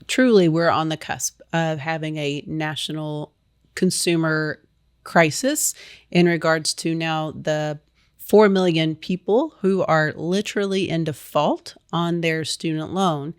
truly, we're on the cusp of having a national consumer crisis in regards to now the 4 million people who are literally in default on their student loan.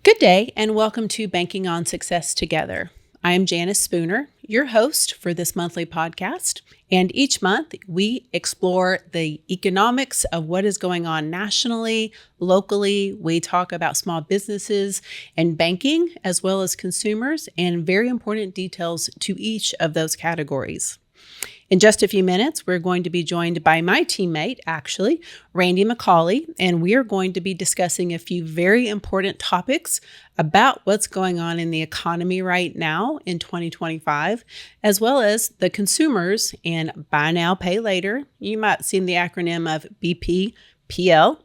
Good day, and welcome to Banking on Success Together. I am Janice Spooner, your host for this monthly podcast. And each month, we explore the economics of what is going on nationally, locally. We talk about small businesses and banking, as well as consumers, and very important details to each of those categories. In just a few minutes, we're going to be joined by my teammate, Randy McCauley, and we are going to be discussing a few very important topics about what's going on in the economy right now in 2025, as well as the consumers and buy now, pay later. You might have seen the acronym of BPPL,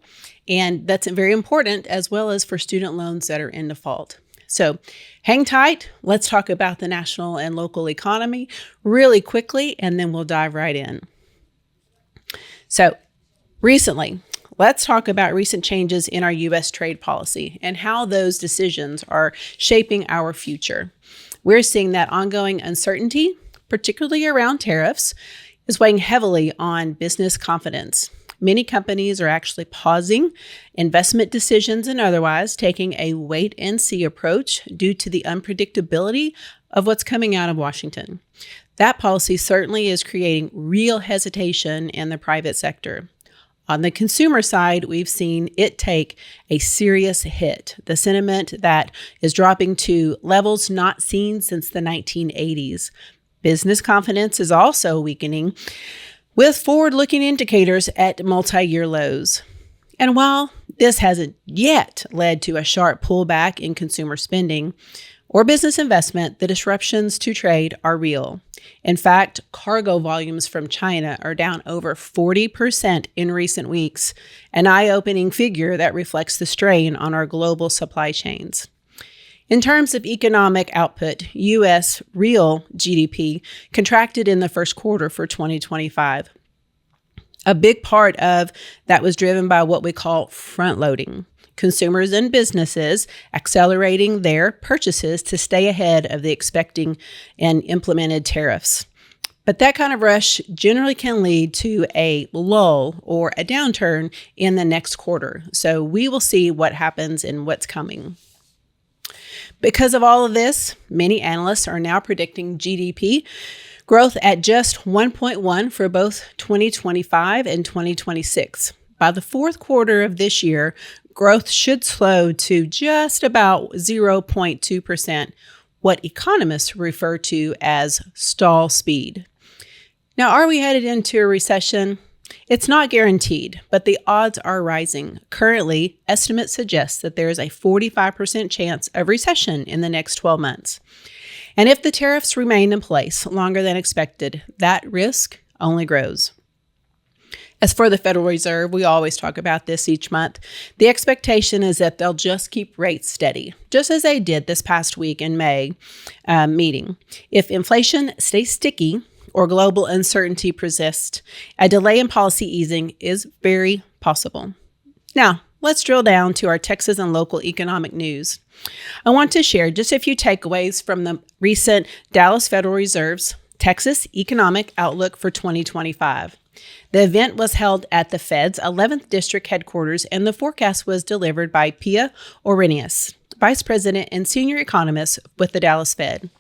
and that's very important, as well as for student loans that are in default. So hang tight. Let's talk about the national and local economy really quickly, and then we'll dive right in. So recently, let's talk about recent changes in our U.S. trade policy and how those decisions are shaping our future. We're seeing that ongoing uncertainty, particularly around tariffs, is weighing heavily on business confidence. Many companies are actually pausing investment decisions and otherwise taking a wait-and-see approach due to the unpredictability of what's coming out of Washington. That policy certainly is creating real hesitation in the private sector. On the consumer side, we've seen it take a serious hit. The sentiment that is dropping to levels not seen since the 1980s. Business confidence is also weakening, with forward-looking indicators at multi-year lows. And while this hasn't yet led to a sharp pullback in consumer spending or business investment, the disruptions to trade are real. In fact, cargo volumes from China are down over 40% in recent weeks, an eye-opening figure that reflects the strain on our global supply chains. In terms of economic output, U.S. real GDP contracted in the first quarter for 2025. A big part of that was driven by what we call front loading. Consumers and businesses accelerating their purchases to stay ahead of the expecting and implemented tariffs. But that kind of rush generally can lead to a lull or a downturn in the next quarter. So we will see what happens and what's coming. Because of all of this, many analysts are now predicting GDP growth at just 1.1 for both 2025 and 2026. By the fourth quarter of this year, growth should slow to just about 0.2%, what economists refer to as stall speed. Now, are we headed into a recession? It's not guaranteed, but the odds are rising. Currently, estimates suggest that there is a 45% chance of recession in the next 12 months. And if the tariffs remain in place longer than expected, that risk only grows. As for the Federal Reserve, we always talk about this each month. The expectation is that they'll just keep rates steady, just as they did this past week in May meeting. If inflation stays sticky, or global uncertainty persists, a delay in policy easing is very possible. Now, let's drill down to our Texas and local economic news. I want to share just a few takeaways from the recent Dallas Federal Reserve's Texas Economic Outlook for 2025. The event was held at the Fed's 11th District headquarters, and the forecast was delivered by Pia Orenius, Vice President and Senior Economist with the Dallas Fed.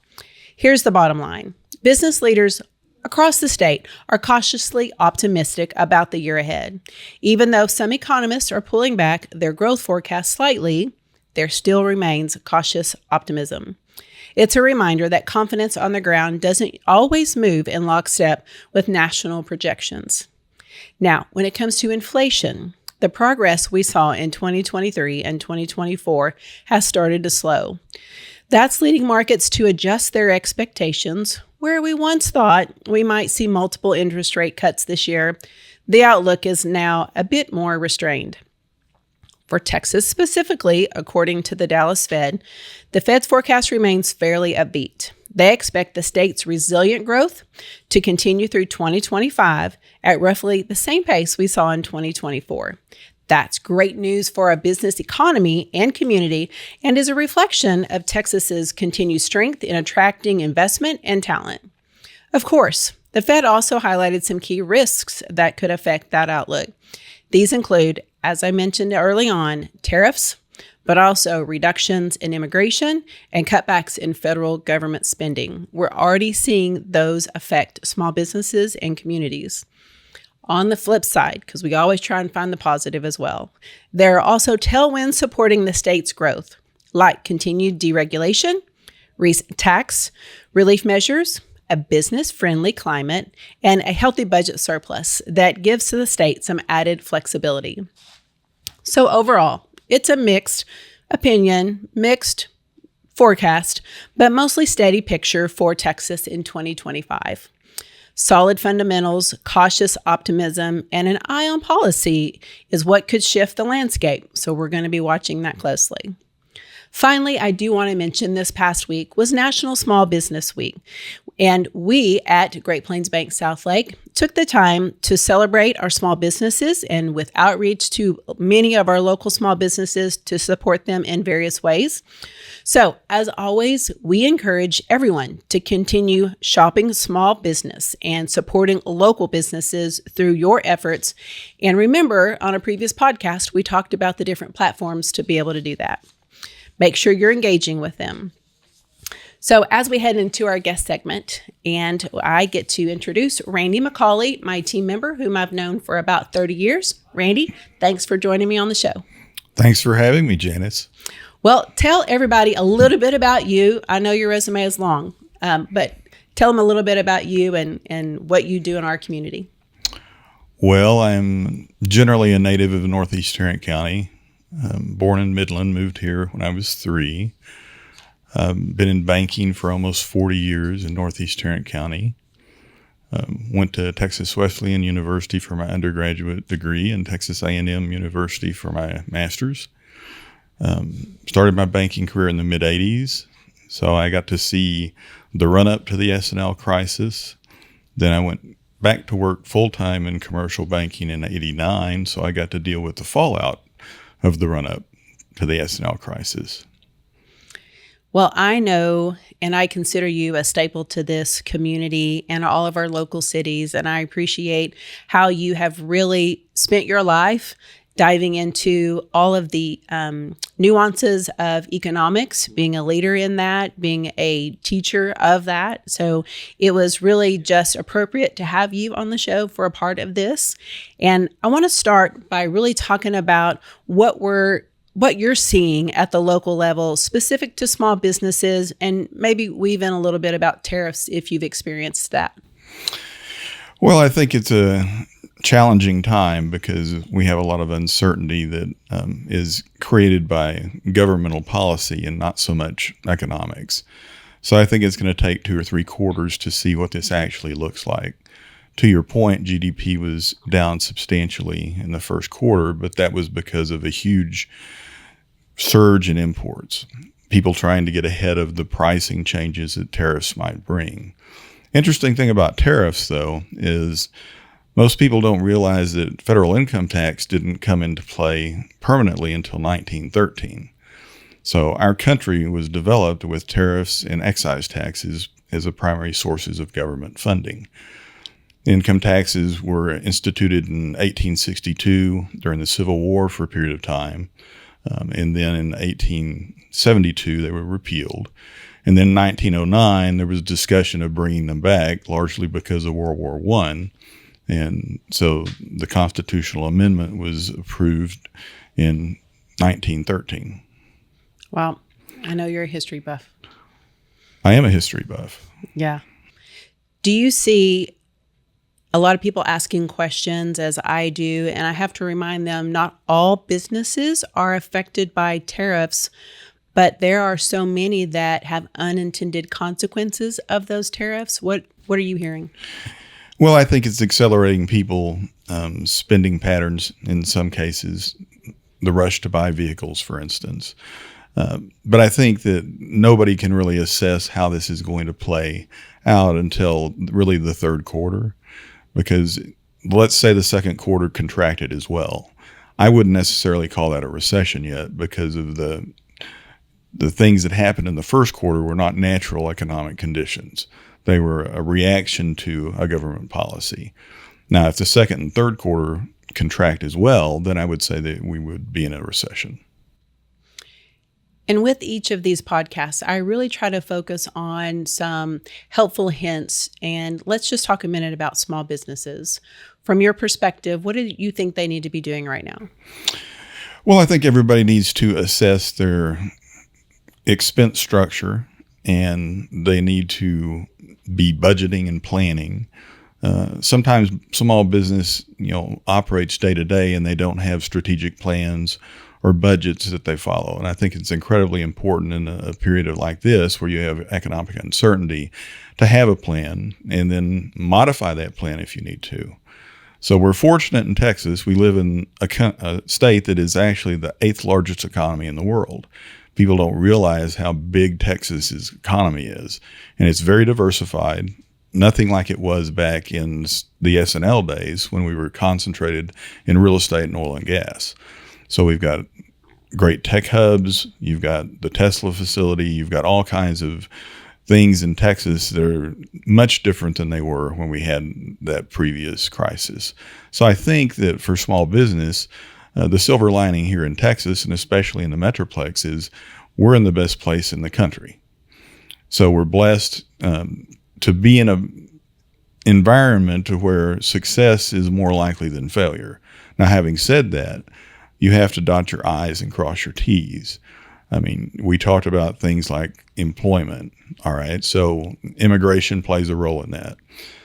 Here's the bottom line. Business leaders across the state are cautiously optimistic about the year ahead. Even though some economists are pulling back their growth forecast slightly, there still remains cautious optimism. It's a reminder that confidence on the ground doesn't always move in lockstep with national projections. Now, when it comes to inflation, the progress we saw in 2023 and 2024 has started to slow. That's leading markets to adjust their expectations. Where we once thought we might see multiple interest rate cuts this year, the outlook is now a bit more restrained. For Texas specifically, according to the Dallas Fed, the Fed's forecast remains fairly upbeat. They expect the state's resilient growth to continue through 2025 at roughly the same pace we saw in 2024. That's great news for our business economy and community and is a reflection of Texas's continued strength in attracting investment and talent. Of course, the Fed also highlighted some key risks that could affect that outlook. These include, as I mentioned early on, tariffs, but also reductions in immigration and cutbacks in federal government spending. We're already seeing those affect small businesses and communities. On the flip side, because we always try and find the positive as well, there are also tailwinds supporting the state's growth, like continued deregulation, recent tax relief measures, a business-friendly climate, and a healthy budget surplus that gives the state some added flexibility. So overall, it's a mixed opinion, mixed forecast, but mostly steady picture for Texas in 2025. Solid fundamentals, cautious optimism, and an eye on policy is what could shift the landscape. So we're going to be watching that closely. Finally, I do want to mention this past week was National Small Business Week. And we at Great Plains Bank South Lake took the time to celebrate our small businesses and with outreach to many of our local small businesses to support them in various ways. So as always, we encourage everyone to continue shopping small business and supporting local businesses through your efforts. And remember, on a previous podcast, we talked about the different platforms to be able to do that. Make sure you're engaging with them. So as we head into our guest segment, and I get to introduce Randy McCauley, my team member, whom I've known for about 30 years. Randy, thanks for joining me on the show. Thanks for having me, Janice. Well, tell everybody a little bit about you. I know your resume is long, but tell them a little bit about you and what you do in our community. Well, I'm generally a native of Northeast Tarrant County. Born in Midland, moved here when I was 3. Been in banking for almost 40 years in Northeast Tarrant County. Went to Texas Wesleyan University for my undergraduate degree and Texas A&M University for my master's. Started my banking career in the mid-'80s, so I got to see the run-up to the S&L crisis. Then I went back to work full-time in commercial banking in '89, so I got to deal with the fallout of the run-up to the S&L crisis. Well, I know, and I consider you a staple to this community and all of our local cities, and I appreciate how you have really spent your life diving into all of the nuances of economics, being a leader in that, being a teacher of that. So it was really just appropriate to have you on the show for a part of this. And I want to start by really talking about what you're seeing at the local level specific to small businesses, and maybe weave in a little bit about tariffs if you've experienced that. Well, I think it's a challenging time because we have a lot of uncertainty that is created by governmental policy and not so much economics. So I think it's going to take 2 or 3 quarters to see what this actually looks like. To your point, GDP was down substantially in the first quarter, but that was because of a huge surge in imports, people trying to get ahead of the pricing changes that tariffs might bring. Interesting thing about tariffs, though, is most people don't realize that federal income tax didn't come into play permanently until 1913. So our country was developed with tariffs and excise taxes as the primary sources of government funding. Income taxes were instituted in 1862 during the Civil War for a period of time. And then in 1872, they were repealed. And then in 1909, there was discussion of bringing them back, largely because of World War I. And so the constitutional amendment was approved in 1913. Wow. I know you're a history buff. I am a history buff. Yeah. Do you see a lot of people asking questions, as I do, and I have to remind them not all businesses are affected by tariffs, but there are so many that have unintended consequences of those tariffs. What are you hearing? Well, I think it's accelerating people spending patterns in some cases. the rush to buy vehicles, for instance. But I think that nobody can really assess how this is going to play out until really the third quarter, because let's say the second quarter contracted as well. I wouldn't necessarily call that a recession yet, because of the things that happened in the first quarter were not natural economic conditions. They were a reaction to a government policy. Now, if the second and third quarter contract as well, then I would say that we would be in a recession. And with each of these podcasts, I really try to focus on some helpful hints. And let's just talk a minute about small businesses. From your perspective, what do you think they need to be doing right now? Well, I think everybody needs to assess their expense structure, and they need to be budgeting and planning. Sometimes small business, operates day to day, and they don't have strategic plans or budgets that they follow. And I think it's incredibly important in a period like this, where you have economic uncertainty, to have a plan and then modify that plan if you need to. So we're fortunate in Texas. We live in a state that is actually the 8th largest economy in the world. People don't realize how big Texas's economy is, and it's very diversified. Nothing like it was back in the S&L days, when we were concentrated in real estate and oil and gas. So we've got great tech hubs. You've got the Tesla facility. You've got all kinds of things in Texas that are much different than they were when we had that previous crisis. So I think that for small business, the silver lining here in Texas, and especially in the Metroplex, is we're in the best place in the country. So we're blessed to be in an environment where success is more likely than failure. Now, having said that, you have to dot your I's and cross your T's. I mean, we talked about things like employment. All right. So immigration plays a role in that.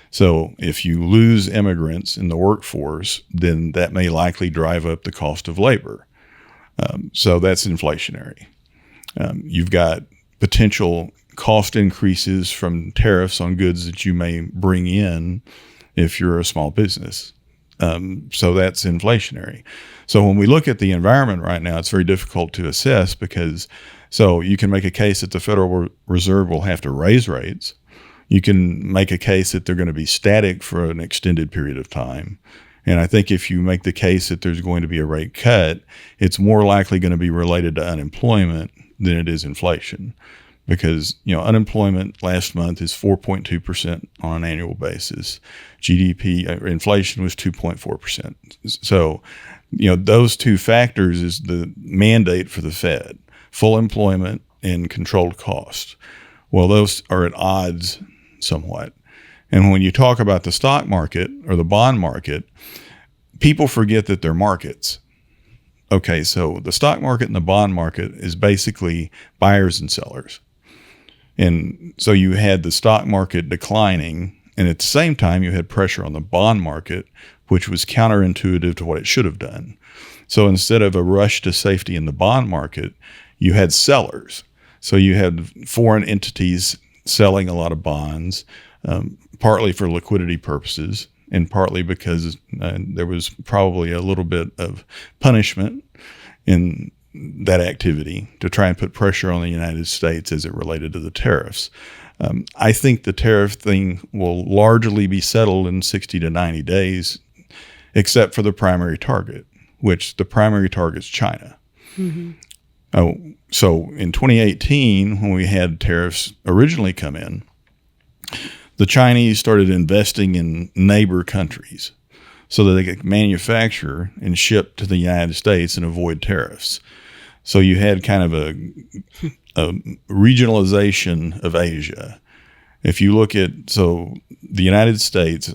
So if you lose immigrants in the workforce, then that may likely drive up the cost of labor. So that's inflationary. You've got potential cost increases from tariffs on goods that you may bring in if you're a small business. So that's inflationary. So when we look at the environment right now, it's very difficult to assess, because so you can make a case that the Federal Reserve will have to raise rates. You can make a case that they're going to be static for an extended period of time. And I think if you make the case that there's going to be a rate cut, it's more likely going to be related to unemployment than it is inflation. Because, unemployment last month is 4.2% on an annual basis. GDP, inflation was 2.4%. So, those two factors is the mandate for the Fed: full employment and controlled cost. Well, those are at odds somewhat. And when you talk about the stock market or the bond market, people forget that they're markets. Okay, so the stock market and the bond market is basically buyers and sellers. And so you had the stock market declining, and at the same time you had pressure on the bond market, which was counterintuitive to what it should have done. So instead of a rush to safety in the bond market, you had sellers. So you had foreign entities selling a lot of bonds, partly for liquidity purposes, and partly because there was probably a little bit of punishment in that activity to try and put pressure on the United States as it related to the tariffs. I think the tariff thing will largely be settled in 60 to 90 days, except for the primary target, which the primary target is China. Mm-hmm. So in 2018, when we had tariffs originally come in, the Chinese started investing in neighbor countries so that they could manufacture and ship to the United States and avoid tariffs. So you had kind of a regionalization of Asia. If you look at, so the United States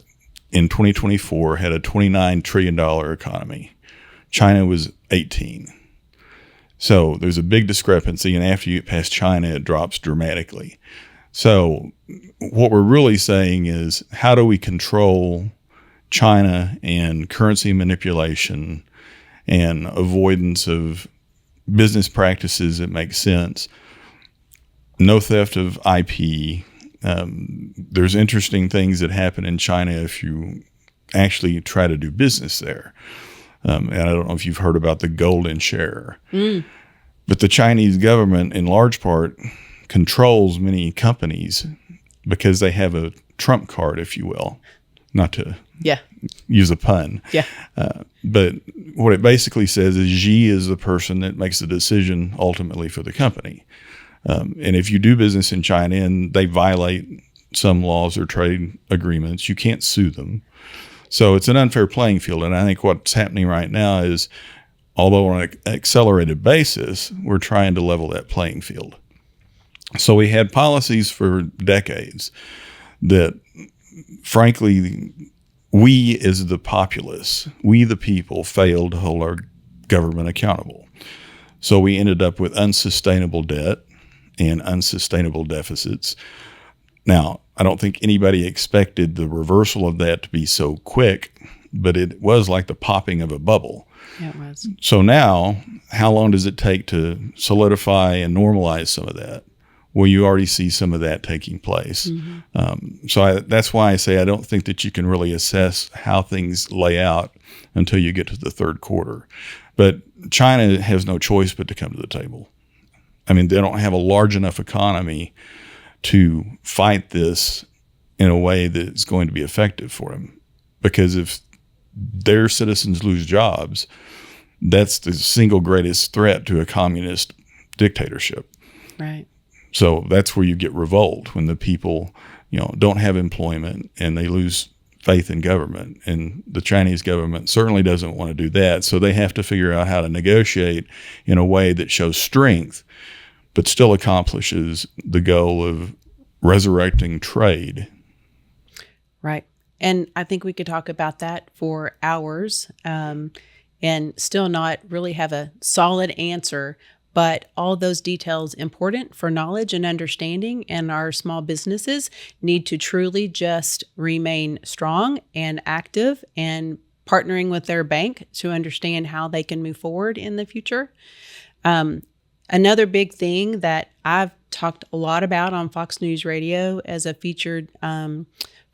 in 2024 had a $29 trillion economy. China was 18. So there's a big discrepancy, and after you get past China, it drops dramatically. So what we're really saying is, how do we control China and currency manipulation and avoidance of business practices that make sense? No theft of IP. There's interesting things that happen in China if you actually try to do business there. And I don't know if you've heard about the golden share. But the Chinese government, in large part, controls many companies because they have a trump card, if you will, not to use a pun. But what it basically says is Xi is the person that makes the decision ultimately for the company. And if you do business in China and they violate some laws or trade agreements, you can't sue them. So it's an unfair playing field. And I think what's happening right now is, although on an accelerated basis, we're trying to level that playing field. So we had policies for decades that, frankly, we as the populace, we the people, failed to hold our government accountable. So we ended up with unsustainable debt and unsustainable deficits. Now, I don't think anybody expected the reversal of that to be so quick, but it was like the popping of a bubble. Yeah, it was. So now, how long does it take to solidify and normalize some of that? Well, you already see some of that taking place. That's why I say I don't think that you can really assess how things lay out until you get to the third quarter. But China has no choice but to come to the table. I mean, they don't have a large enough economy to fight this in a way that is going to be effective for them. Because if their citizens lose jobs, that's the single greatest threat to a communist dictatorship. Right. So that's where you get revolt, when the people, don't have employment and they lose faith in government. And the Chinese government certainly doesn't want to do that. So they have to figure out how to negotiate in a way that shows strength, but still accomplishes the goal of resurrecting trade. Right. And I think we could talk about that for hours and still not really have a solid answer. But all those details important for knowledge and understanding, and our small businesses need to truly just remain strong and active and partnering with their bank to understand how they can move forward in the future. Another big thing that I've talked a lot about on Fox News Radio as a featured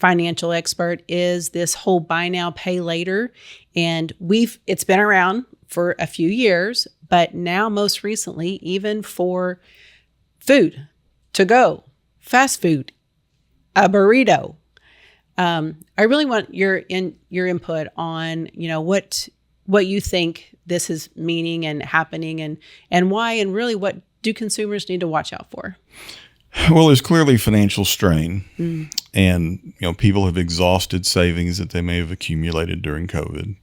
financial expert is this whole buy now, pay later. And it's been around for a few years, but now most recently, even for food to go, fast food, a burrito. I really want your input on, what you think this is meaning and happening and why, and really what do consumers need to watch out for? Well, there's clearly financial strain, and people have exhausted savings that they may have accumulated during COVID.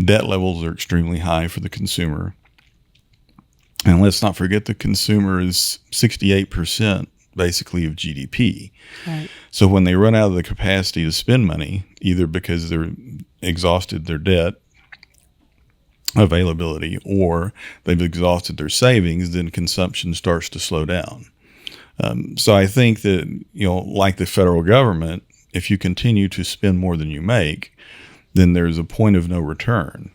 Debt levels are extremely high for the consumer. And let's not forget the consumer is 68% basically of GDP. Right. So when they run out of the capacity to spend money, either because they're exhausted their debt availability or they've exhausted their savings, then consumption starts to slow down. So I think that, like the federal government, if you continue to spend more than you make, then there's a point of no return.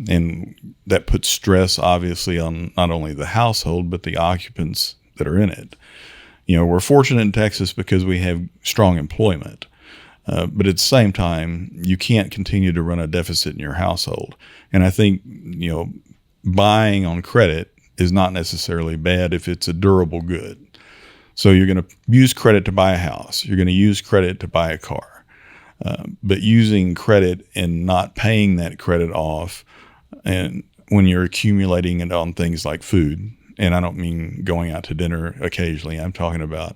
And that puts stress, obviously, on not only the household, but the occupants that are in it. We're fortunate in Texas because we have strong employment. But at the same time, you can't continue to run a deficit in your household. And I think, buying on credit is not necessarily bad if it's a durable good. So you're going to use credit to buy a house. You're going to use credit to buy a car. But using credit and not paying that credit off, and when you're accumulating it on things like food, and I don't mean going out to dinner occasionally, I'm talking about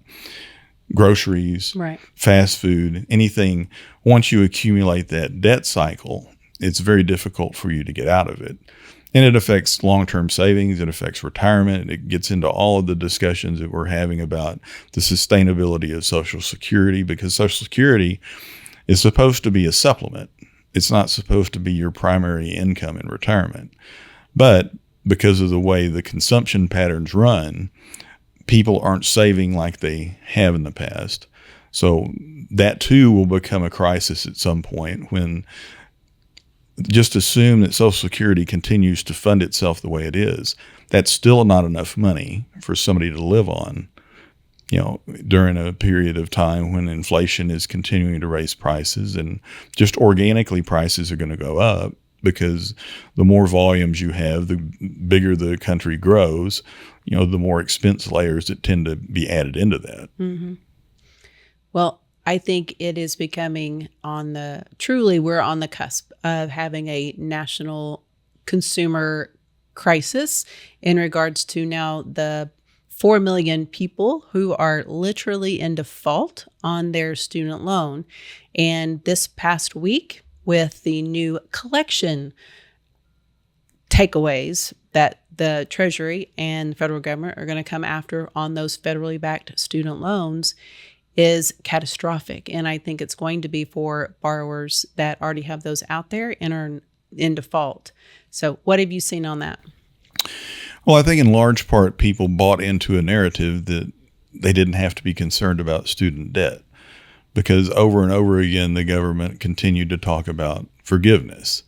groceries, right, fast food, anything. Once you accumulate that debt cycle, it's very difficult for you to get out of it. And it affects long-term savings. It affects retirement. It gets into all of the discussions that we're having about the sustainability of Social Security, because Social Security is supposed to be a supplement. It's not supposed to be your primary income in retirement. But because of the way the consumption patterns run, people aren't saving like they have in the past. So that too will become a crisis at some point, when just assume that Social Security continues to fund itself the way it is. That's still not enough money for somebody to live on, during a period of time when inflation is continuing to raise prices, and just organically prices are going to go up because the more volumes you have, the bigger the country grows, the more expense layers that tend to be added into that. Mm-hmm. Well, I think it is becoming we're on the cusp of having a national consumer crisis in regards to now the 4 million people who are literally in default on their student loan. And this past week, with the new collection takeaways that the Treasury and the federal government are going to come after on those federally backed student loans, is catastrophic. And I think it's going to be for borrowers that already have those out there and are in default. So what have you seen on that? Well, I think in large part, people bought into a narrative that they didn't have to be concerned about student debt, because over and over again, the government continued to talk about forgiveness.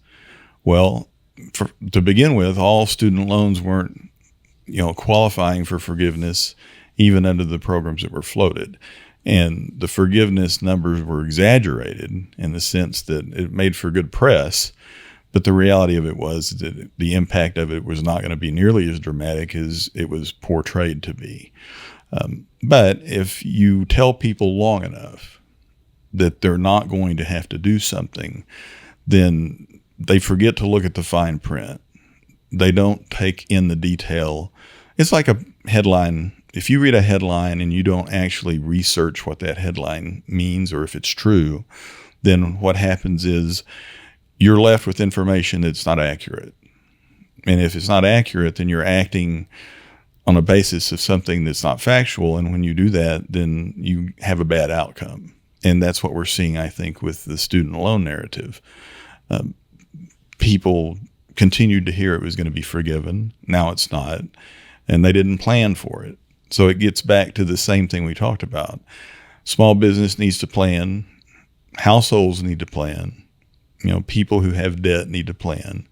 Well, to begin with, all student loans weren't, qualifying for forgiveness, even under the programs that were floated. And the forgiveness numbers were exaggerated in the sense that it made for good press. But the reality of it was that the impact of it was not going to be nearly as dramatic as it was portrayed to be. But if you tell people long enough that they're not going to have to do something, then they forget to look at the fine print. They don't take in the detail. It's like a headline. If you read a headline and you don't actually research what that headline means or if it's true, then what happens is you're left with information that's not accurate. And if it's not accurate, then you're acting on a basis of something that's not factual. And when you do that, then you have a bad outcome. And that's what we're seeing, I think, with the student loan narrative. People continued to hear it was going to be forgiven. Now it's not. And they didn't plan for it. So it gets back to the same thing we talked about. Small business needs to plan. Households need to plan. People who have debt need to plan.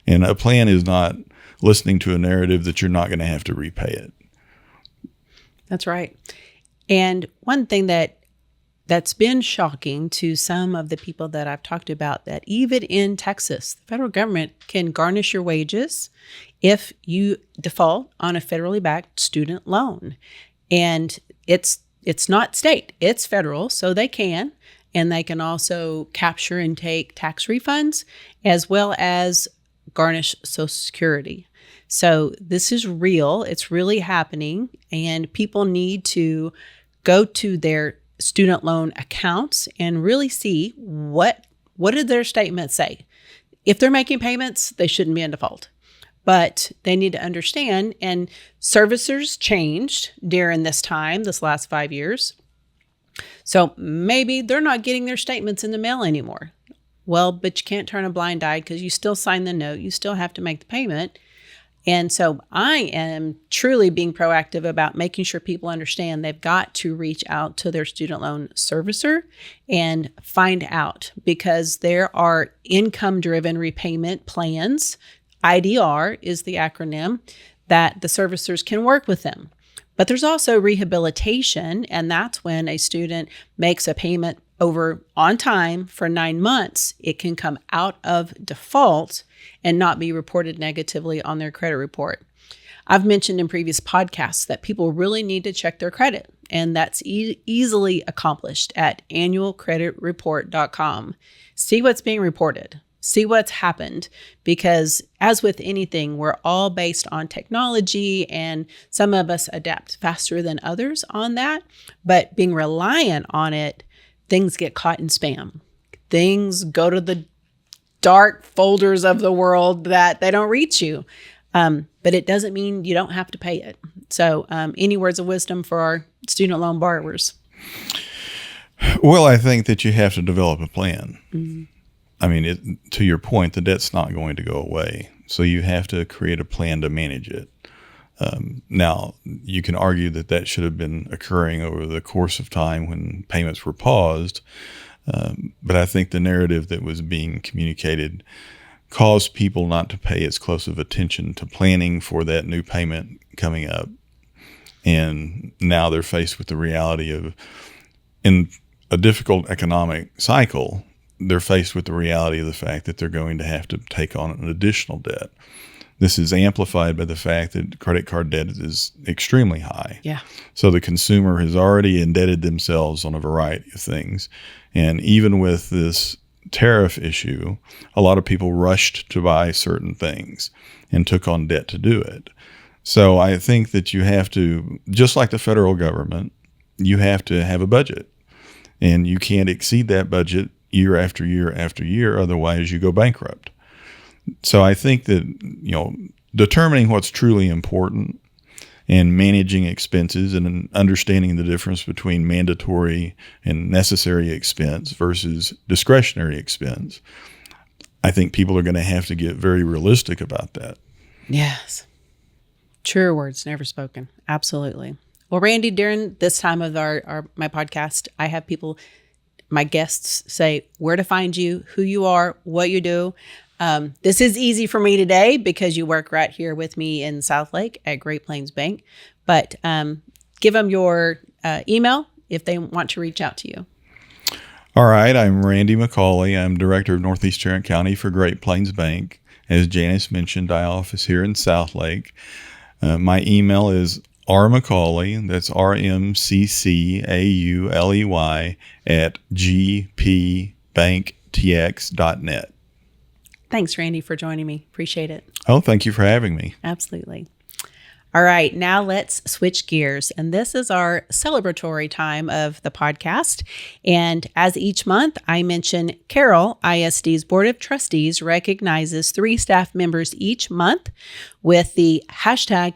And a plan is not listening to a narrative that you're not going to have to repay it. That's right. And one thing that's been shocking to some of the people that I've talked about, that even in Texas, the federal government can garnish your wages if you default on a federally backed student loan. And it's not state, it's federal, so they can. And they can also capture and take tax refunds as well as garnish Social Security. So this is real. It's really happening. And people need to go to their student loan accounts and really see what did their statement say. If they're making payments, they shouldn't be in default. But they need to understand, and servicers changed during this last 5 years. So maybe they're not getting their statements in the mail anymore. Well, but you can't turn a blind eye because you still sign the note. You still have to make the payment. And so I am truly being proactive about making sure people understand they've got to reach out to their student loan servicer and find out, because there are income-driven repayment plans. IDR is the acronym that the servicers can work with them. But there's also rehabilitation, and that's when a student makes a payment over on time for 9 months. It can come out of default and not be reported negatively on their credit report. I've mentioned in previous podcasts that people really need to check their credit, and that's easily accomplished at annualcreditreport.com. See what's being reported. See what's happened, because as with anything, we're all based on technology, and some of us adapt faster than others on that. But being reliant on it, things get caught in spam. Things go to the dark folders of the world that they don't reach you. But it doesn't mean you don't have to pay it. So any words of wisdom for our student loan borrowers? Well, I think that you have to develop a plan. Mm-hmm. I mean, to your point, the debt's not going to go away. So you have to create a plan to manage it. Now, you can argue that should have been occurring over the course of time when payments were paused. But I think the narrative that was being communicated caused people not to pay as close of attention to planning for that new payment coming up. And now they're faced with the reality of, in a difficult economic cycle, they're faced with the reality of the fact that they're going to have to take on an additional debt. This is amplified by the fact that credit card debt is extremely high. Yeah. So the consumer has already indebted themselves on a variety of things. And even with this tariff issue, a lot of people rushed to buy certain things and took on debt to do it. So I think that you have to, just like the federal government, you have to have a budget. And you can't exceed that budget year after year after year, otherwise you go bankrupt. So I think that, determining what's truly important and managing expenses and understanding the difference between mandatory and necessary expense versus discretionary expense, I think people are going to have to get very realistic about that. Yes. Truer words never spoken. Absolutely. Well, Randy, during this time of my podcast, I have my guests say where to find you, who you are, what you do. This is easy for me today because you work right here with me in Southlake at Great Plains Bank. But give them your email if they want to reach out to you. All right. I'm Randy McCauley. I'm Director of Northeast Tarrant County for Great Plains Bank. As Janice mentioned, I office here in Southlake. My email is rmccauley, that's RMCCAULEY @gpbanktx.net. Thanks, Randy, for joining me. Appreciate it. Oh, thank you for having me. Absolutely. All right, now let's switch gears. And this is our celebratory time of the podcast. And as each month, I mention Carroll ISD's Board of Trustees recognizes 3 staff members each month with the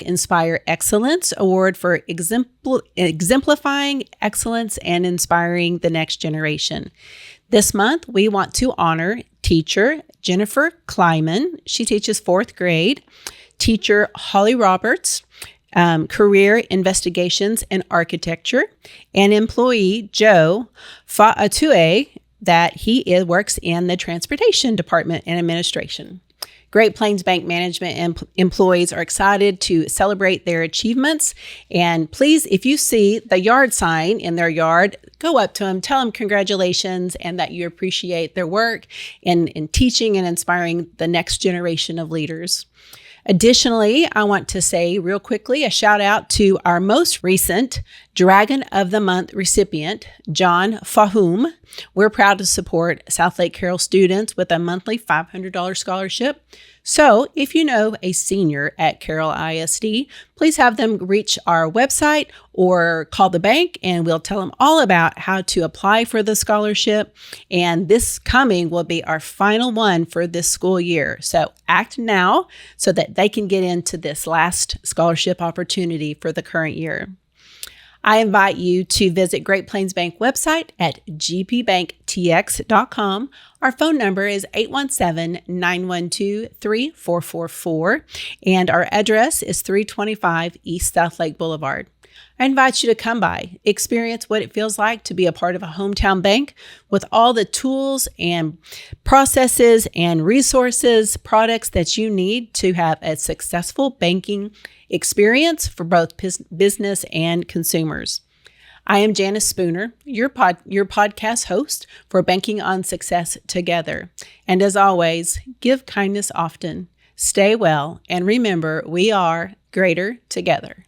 #Inspire Excellence Award for exemplifying excellence and inspiring the next generation. This month, we want to honor teacher Jennifer Kleiman. She teaches 4th grade. Teacher Holly Roberts, career investigations and architecture, and employee Joe Fa'atue, that he works in the transportation department and administration. Great Plains Bank management employees are excited to celebrate their achievements. And please, if you see the yard sign in their yard, go up to them, tell them congratulations and that you appreciate their work in teaching and inspiring the next generation of leaders. Additionally, I want to say real quickly a shout out to our most recent Dragon of the Month recipient, John Fahum. We're proud to support Southlake Carroll students with a monthly $500 scholarship. So if you know a senior at Carroll ISD, please have them reach our website or call the bank and we'll tell them all about how to apply for the scholarship. And this coming will be our final one for this school year. So act now so that they can get into this last scholarship opportunity for the current year. I invite you to visit Great Plains Bank website at gpbanktx.com. Our phone number is 817-912-3444, and our address is 325 East Southlake Boulevard. I invite you to come by, experience what it feels like to be a part of a hometown bank with all the tools and processes and resources, products that you need to have a successful banking experience for both business and consumers. I am Janice Spooner, your podcast host for Banking on Success Together. And as always, give kindness often, stay well, and remember, we are greater together.